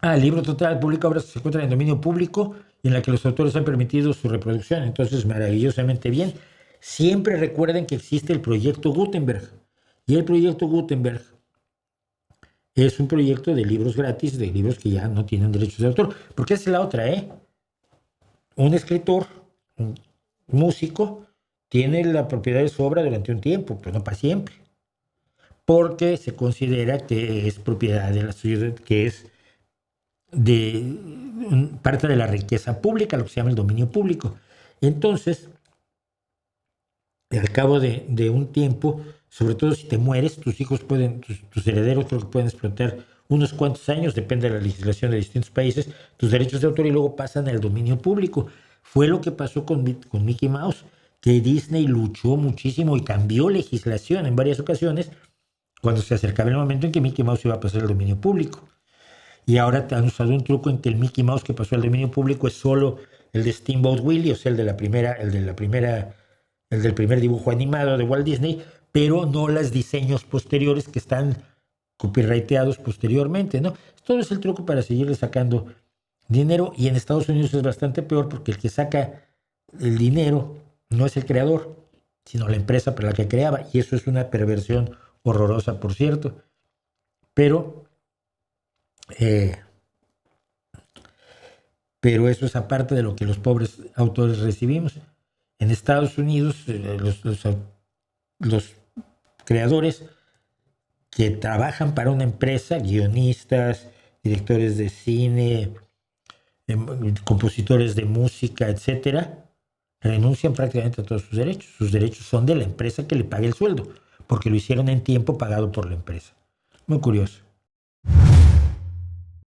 El libro total publica obras que se encuentran en dominio público y en la que los autores han permitido su reproducción. Entonces, maravillosamente bien. Siempre recuerden que existe el proyecto Gutenberg. Y el proyecto Gutenberg es un proyecto de libros gratis, de libros que ya no tienen derechos de autor. Porque esa es la otra, ¿eh? Un escritor, un músico, tiene la propiedad de su obra durante un tiempo, pero no para siempre. Porque se considera que es propiedad de la sociedad, que es de parte de la riqueza pública, lo que se llama el dominio público. Entonces, al cabo de un tiempo, sobre todo si te mueres, tus hijos pueden, tus herederos creo que pueden explotar unos cuantos años, depende de la legislación de distintos países, tus derechos de autor y luego pasan al dominio público. Fue lo que pasó con Mickey Mouse, que Disney luchó muchísimo y cambió legislación en varias ocasiones cuando se acercaba el momento en que Mickey Mouse iba a pasar al dominio público. Y ahora han usado un truco en que el Mickey Mouse que pasó al dominio público es solo el de Steamboat Willie, o sea, el del primer dibujo animado de Walt Disney, pero no los diseños posteriores que están copyrighteados posteriormente, ¿no? Todo es el truco para seguirle sacando dinero, y en Estados Unidos es bastante peor porque el que saca el dinero no es el creador, sino la empresa para la que creaba, y eso es una perversión horrorosa, por cierto. Pero eh, pero eso es aparte de lo que los pobres autores recibimos. En Estados Unidos, los creadores que trabajan para una empresa, guionistas, directores de cine, compositores de música, etcétera, renuncian prácticamente a todos sus derechos. Sus derechos son de la empresa que le paga el sueldo, porque lo hicieron en tiempo pagado por la empresa. Muy curioso.